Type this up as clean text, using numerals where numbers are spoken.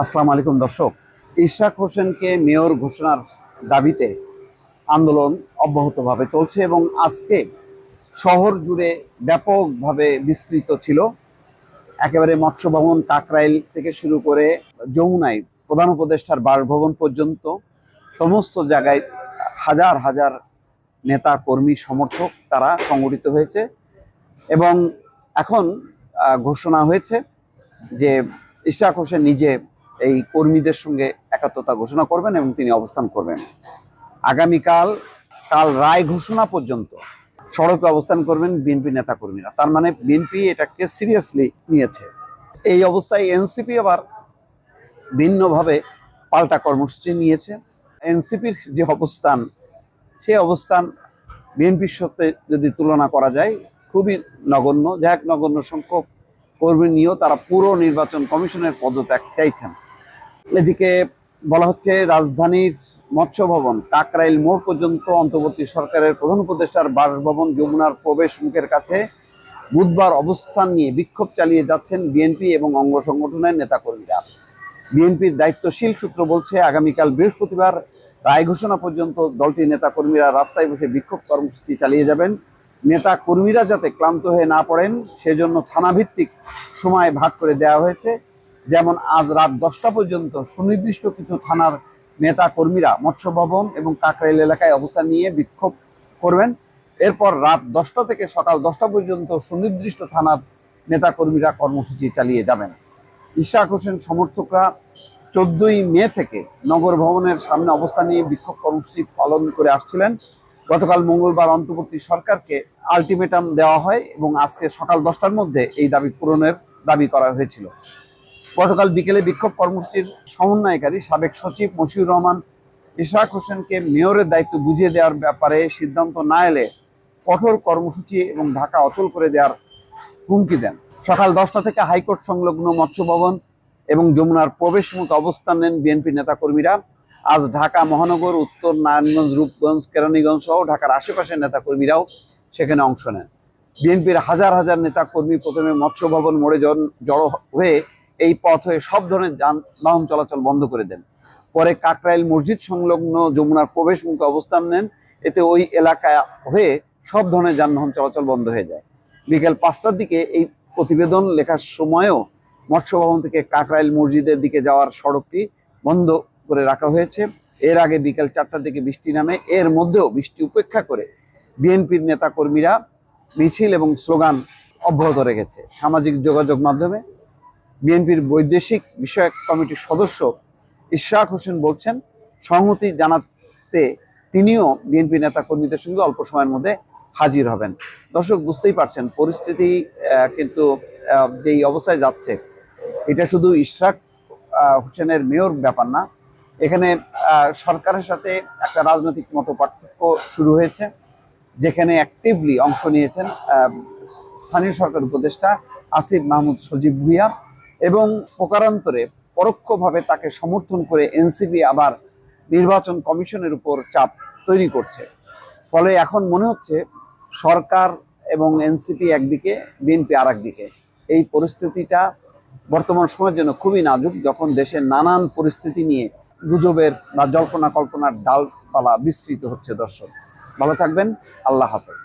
আসসালামু আলাইকুম দর্শক। ইশরাক হোসেনকে মেয়র ঘোষণার দাবিতে আন্দোলন অব্যাহতভাবে চলছে এবং আজকে শহর জুড়ে ব্যাপকভাবে বিস্তৃত ছিল। একেবারে মৎস্য ভবন কাকরাইল থেকে শুরু করে যমুনায় প্রধান উপদেষ্টার বাসভবন পর্যন্ত সমস্ত জায়গায় হাজার হাজার নেতা কর্মী সমর্থক তারা সংগঠিত হয়েছে এবং এখন ঘোষণা হয়েছে যে ইশরাক হোসেন নিজে এই কর্মীদের সঙ্গে একাত্মতা ঘোষণা করবেন এবং তিনি অবস্থান করবেন। আগামীকাল রায় ঘোষণা পর্যন্ত সড়কে অবস্থান করবেন বিএনপি নেতা কর্মীরা। তার মানে বিএনপি এটাকে সিরিয়াসলি নিয়েছে। এই অবস্থায় এনসিপি আবার ভিন্নভাবে পাল্টা কর্মসূচি নিয়েছে। এনসিপির যে অবস্থান, সেই অবস্থান বিএনপির সাথে যদি তুলনা করা যায় খুবই নগণ্য। নগণ্য সংখ্যক কর্মী নিয়েও তারা পুরো নির্বাচন কমিশনের পদত্যাগ চাইছেন। এদিকে বলা হচ্ছে রাজধানীর মৎস্য ভবন কাকরাইল মোড় পর্যন্ত অন্তর্বর্তী সরকারের প্রধান উপদেষ্টার বাসভবন যমুনার প্রবেশ মুখের কাছে বুধবার অবস্থান নিয়ে বিক্ষোভ চালিয়ে যাচ্ছেন বিএনপি এবং অঙ্গ সংগঠনের নেতাকর্মীরা। বিএনপির দায়িত্বশীল সূত্র বলছে, আগামীকাল বৃহস্পতিবার রায় ঘোষণা পর্যন্ত দলটির নেতাকর্মীরা রাস্তায় বসে বিক্ষোভ কর্মসূচি চালিয়ে যাবেন। নেতা কর্মীরা যাতে ক্লান্ত হয়ে না পড়েন সেজন্য থানাভিত্তিক সময় ভাগ করে দেওয়া হয়েছে। যেমন আজ রাত 10টা পর্যন্ত সুনির্দিষ্ট কিছু থানার নেতা কর্মীরা মৎস্য ভবন এবং কাকরাইল এলাকায় অবস্থান নিয়ে বিক্ষোভ করবেন। এরপর রাত 10টা থেকে সকাল 10টা পর্যন্ত সুনির্দিষ্ট থানার নেতা কর্মীরা কর্মসূচি চালিয়ে যাবেন। ইশরাক হোসেন সমর্থকরা 14ই মে থেকে নগর ভবনের সামনে অবস্থান নিয়ে বিক্ষোভ কর্মসূচি পালন করে আসছিলেন। গতকাল মঙ্গলবার অন্তর্বর্তী সরকারকে আলটিমেটাম দেওয়া হয় এবং আজকে সকাল 10টার মধ্যে এই দাবি পূরণের দাবি করা হয়েছিল। গতকাল বিকেলে বিক্ষোভ কর্মসূচির সমন্বয়কারী সাবেক সচিব মশিউর রহমান ইশরাক হোসেনকে মেয়রের দায়িত্ব বুঝিয়ে দেওয়ার ব্যাপারে সিদ্ধান্ত না এলে কঠোর কর্মসূচি এবং ঢাকা অচল করে দেওয়ার হুমকি দেন। সকাল 10টা থেকে হাইকোর্ট সংলগ্ন মৎস্য ভবন এবং যমুনার প্রবেশ মুখে অবস্থান নেন বিএনপি নেতাকর্মীরা। আজ ঢাকা মহানগর, উত্তর নারায়ণগঞ্জ, রূপগঞ্জ, কেরানীগঞ্জ সহ ঢাকার আশেপাশের নেতাকর্মীরাও সেখানে অংশ নেন। বিএনপির হাজার হাজার নেতাকর্মী প্রথমে মৎস্য ভবন মোড়ে জড়ো হয়ে এই পথ হয়ে সব ধরনের যানবাহন চলাচল বন্ধ করে দেন। পরে কাকরাইল মসজিদ সংলগ্ন যমুনার প্রবেশ মুখে অবস্থান নেন। এতে ওই এলাকা হয়ে সব ধরনের যানবাহন চলাচল বন্ধ হয়ে যায়। বিকেল 5টার দিকে এই প্রতিবেদন লেখার সময়ও মৎস্য ভবন থেকে কাকরাইল মসজিদের দিকে যাওয়ার সড়কটি বন্ধ করে রাখা হয়েছে। এর আগে বিকেল 4টার দিকে বৃষ্টি নামে। এর মধ্যেও বৃষ্টি উপেক্ষা করে বিএনপির নেতাকর্মীরা মিছিল এবং স্লোগান অব্যাহত রেখেছে। সামাজিক যোগাযোগ মাধ্যমে বিএনপির বৈদেশিক বিষয়ক কমিটির সদস্য ইশরাক হোসেন বলছেন, সংহতি জানাতে তিনিও বিএনপি নেতাকর্মীদের সঙ্গে অল্প সময়ের মধ্যে হাজির হবেন। দর্শক, বুঝতেই পারছেন পরিস্থিতি কিন্তু যেই অবস্থায় যাচ্ছে, এটা শুধু ইশরাক হোসেনের মেয়র ব্যাপার না। এখানে সরকারের সাথে একটা রাজনৈতিক মতপার্থক্য শুরু হয়েছে, যেখানে অ্যাক্টিভলি অংশ নিয়েছেন স্থানীয় সরকার উপদেষ্টা আসিফ মাহমুদ সজীব ভুঁইয়া এবং প্রকারান্তরে পরোক্ষভাবে তাকে সমর্থন করে এনসিপি আবার নির্বাচন কমিশনের উপর চাপ তৈরি করছে। ফলে এখন মনে হচ্ছে সরকার এবং এনসিপি একদিকে, বিএনপি আর একদিকে। এই পরিস্থিতিটা বর্তমান সময়ের জন্য খুবই নাজুক, যখন দেশের নানান পরিস্থিতি নিয়ে গুজবের বা জল্পনা কল্পনার ডালপালা বিস্তৃত হচ্ছে। দর্শক, ভালো থাকবেন। আল্লাহ হাফেজ।